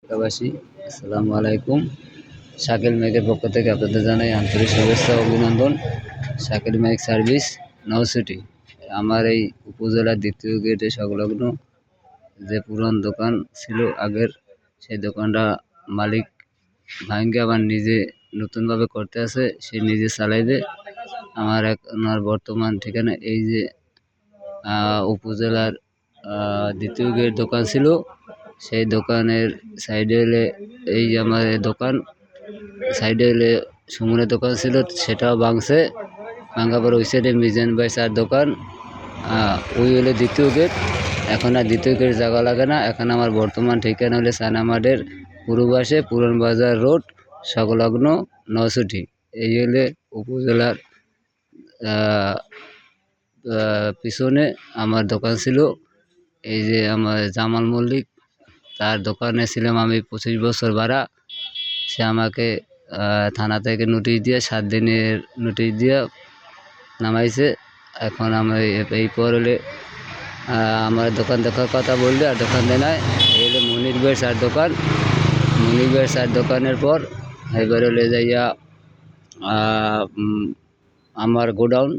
এলাকাবাসী, আসসালামু আলাইকুম। শাকিল মাইকের পক্ষ থেকে আপনাদের জানাই আন্তরিক শুভেচ্ছা ও অভিনন্দন। শাকিল মাইক সার্ভিস, নওসিটি। আমার এই উপজেলার দ্বিতীয় গেটে সংলগ্ন যে পুরান দোকান ছিল আগের, সেই দোকানটা মালিক ভাঙ্গে আবার নিজে নতুনভাবে করতে আছে, সে নিজে চালাইবে। আমার বর্তমান ঠিকানা এই যে উপজেলার দ্বিতীয় গেট দোকান ছিল, সেই দোকানের সাইডে হলে এই যে আমার দোকান, সাইডে হলে সুমনের দোকান ছিল, সেটাও ভাঙছে। ভাঙার পর ওই সাইডে মিজান ভাই চার দোকান, ওই হলে দ্বিতীয় গেট। এখন আর দ্বিতীয় গেট জায়গা লাগে না। এখন আমার বর্তমান ঠিকানা হলে সানামাঠের পূর্ব পাশে পুরান বাজার রোড সংলগ্ন নওসিটি। এই হলে উপজেলার পিছনে আমার দোকান ছিল। এই যে আমার জামাল মল্লিক, তার দোকানে ছিলাম আমি 25 বছর ভাড়া। সে আমাকে থানা থেকে নোটিশ দিয়ে 7 দিনের নোটিশ দিয়ে নামাইছে। এখন আমি এই পর হলে আমার দোকান দেখার কথা বললে আর দোকান দেয় নাই। এই হলে মনির ভাইয়ের চার দোকান। মনির ভাইয়ের চার দোকানের পর এবার হলে যাইয়া আমার গোডাউন,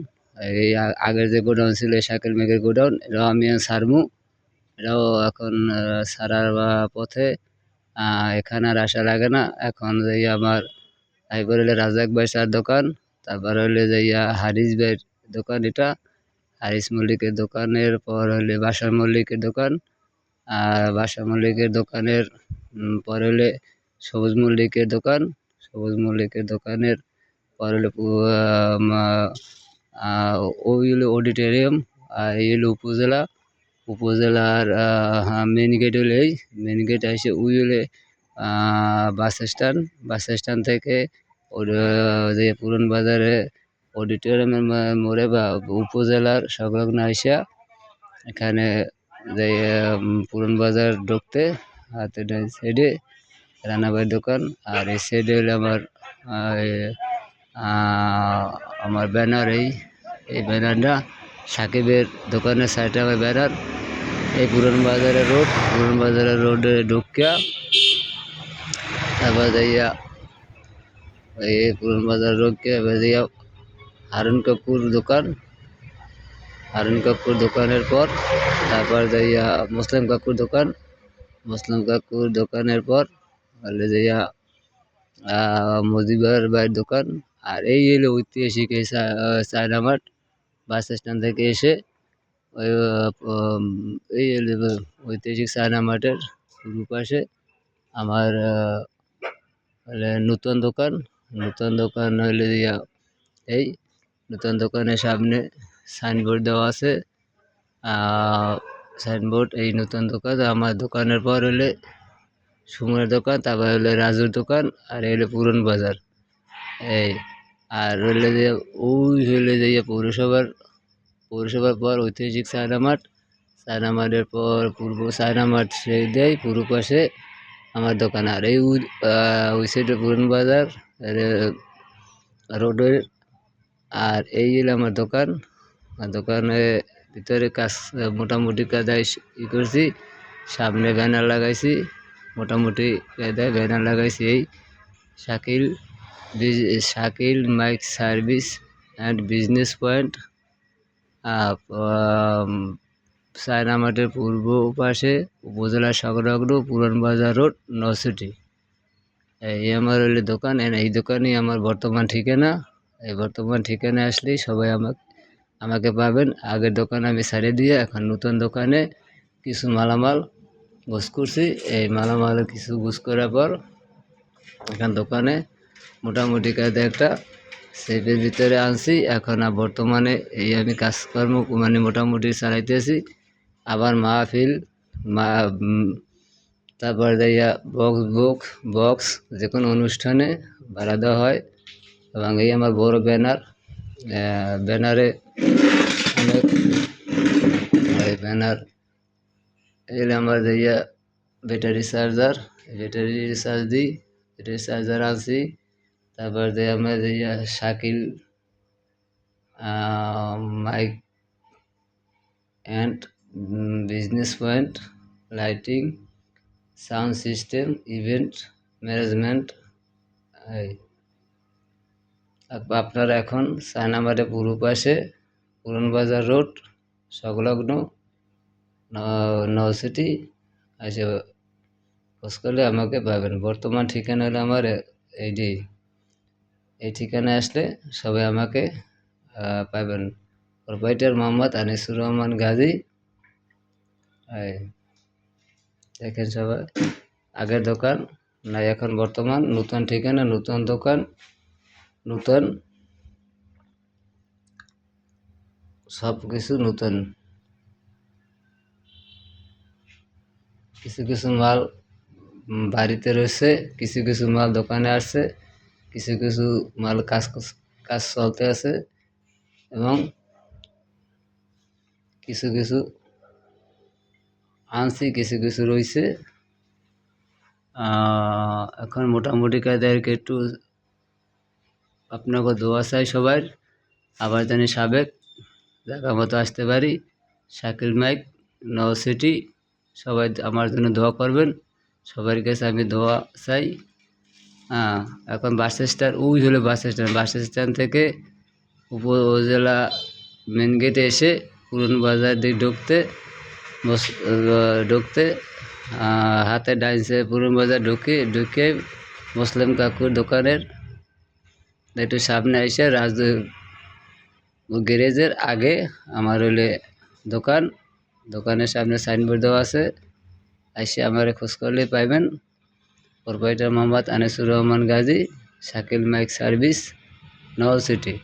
এই আগের যে গোডাউন ছিল শাকিল মেঘের গোডাউন, এটাও আমি সারমু। এটাও এখন সারার পথে। এখানে আর আসা লাগে না। এখন যাই আমার এবার হলে রাজাক ভাই চার দোকান, তারপর হলে যাইয়া হারিস ভাইয়ের দোকান, এটা হারিস মল্লিকের দোকানের পর হলে বাসার মল্লিকের দোকান। আর বাসা মল্লিকের দোকানের পর হলে সবুজ মল্লিকের দোকান। সবুজ মল্লিকের দোকানের পর হলো ওই হলো অডিটোরিয়াম। আর এই হলো উপজেলা। উপজেলার মেন গেট হলে এই মেন গেট এসে ওই হলে বাস স্ট্যান্ড। বাস স্ট্যান্ড থেকে যে পুরান বাজারে অডিটোরিয়ামের মোড়ে বা উপজেলার সংলগ্ন আসিয়া এখানে যে পুরান বাজার ঢুকতে হাতে ডান সাইডে রানাবাইয়ের দোকান। আর এই সাইডে হলে আমার ব্যানার, এই ব্যানারটা সাকিবের দোকানের সাইডে আমার ব্যানার। এই পুরান বাজারের রোড, পুরান বাজারের রোডে ঢুকিয়া তারপর যাইয়া এই পুরান বাজার ঢুকিয়া এবার যাইয়া হারুন কাকুর দোকান। হারুন কাকুর দোকানের পর তারপর যাইয়া মুসলিম কাকুর দোকান। মুসলিম কাকুর দোকানের পর হলে যাইয়া মজিবার ভাইয়ের দোকান। আর এই হলো ঐতিহাসিক এই চায়না মাঠ। বাস স্ট্যান্ড থেকে এসে ওই এই হলো ঐতিহাসিক চায়না মাঠের পূর্ব পাশে আমার হলে নতুন দোকান। নতুন দোকান হলে দিয়া এই নতুন দোকানের সামনে সাইনবোর্ড দেওয়া আছে। সাইনবোর্ড, এই নতুন দোকান। আমার দোকানের পর হলে সুমনের দোকান, তারপর হলে রাজুর দোকান। আর হলে পুরান বাজার এই। আর হলে যে ওই হলে যে পৌরসভার পর ঐতিহাসিক চায়না মাঠ। চায়না মাঠের পর পূর্ব চায়না মাঠ সে দেয় পূর্ব পাশে আমার দোকান। আর এই ওই সাইডে পুরান বাজার রোডের। আর এই হলো আমার দোকান। আর দোকানের ভিতরে কাজ মোটামুটি কায়দায় করছি। সামনে ব্যানার লাগাইছি, মোটামুটি কায়দায় ব্যানার লাগাইছি। এই Shakil Shakil mic service and business point, China মাঠের পূর্ব পাশে উপজেলা সংলগ্ন পুরান বাজার রোড, নওসিটি। এই আমার হলে দোকান। এই দোকানই আমার বর্তমান ঠিকানা। এই বর্তমান ঠিকানায় আসলেই সবাই আমাকে পাবেন। আগের দোকান আমি ছেড়ে দিয়ে এখন নতুন দোকানে কিছু মালামাল গোছ করছি। এই মালামাল কিছু গোছ করার পর এখন দোকানে মোটামুটি কায়দা একটা সেফের ভিতরে আনছি। এখন আর বর্তমানে এই আমি কাজকর্ম মানে মোটামুটি চালাইতেছি। আবার মাহফিল তারপর যাইয়া বক্স যে কোনো অনুষ্ঠানে ভাড়া দেওয়া হয়। এবং এই আমার বড় ব্যানার। ব্যানারে অনেক ব্যানার এলে আমার যাইয়া ব্যাটারি চার্জার, ব্যাটারি চার্জ দিই, ব্যাটারি চার্জার আনছি। তারপর দিয়ে আমরা যাইয়া Shakil mike and business point lighting, sound system, event management. এই আপনারা এখন 4 নম্বরে পূর্ব পাশে পুরান বাজার রোড সংলগ্ন নওসিটি এসে খোঁজ করলে আমাকে পাবেন। বর্তমান ঠিকানা হলো আমার এইটি। এই ঠিকানায় আসলে সবাই আমাকে পাবেন। প্রোপাইটার মোহাম্মদ আনিসুর রহমান গাজী। দেখেন সবাই, আগের দোকান না এখন বর্তমান নতুন ঠিকানা, নতুন দোকান, নতুন সব কিছু নতুন। কিছু কিছু মাল বাড়িতে রয়েছে, কিছু কিছু মাল দোকানে আসছে, কিছু কিছু মাল কাজ চলতে আছে এবং কিছু কিছু আনছি, কিছু কিছু রয়েছে। এখন মোটামুটি কাদেরকে একটু আপনাকে দোয়া চাই সবার, আবার জানি সাবেক জায়গা মতো আসতে পারি। শাকিল মাইক, নওসিটি। সবাই আমার জন্য দোয়া করবেন, সবার কাছে আমি দোয়া চাই। এখন বাস স্ট্যান্ড, ওই হলো বাস স্ট্যান্ড। বাস স্ট্যান্ড থেকে উপজেলা মেন গেটে এসে পুরান বাজার দিয়ে ঢুকতে হাতে ডাইনসে পুরান বাজার ঢুকে মুসলিম কাকুর দোকানের একটু সামনে এসে গ্যারেজের আগে আমার হলে দোকানের সামনে সাইনবোর্ড দেওয়া আছে। এসে আমার খোঁজ করলে পাইবেন। Proprietor Mohammad Anisur Rahman Gazi, Shakil mic service, নওসিটি।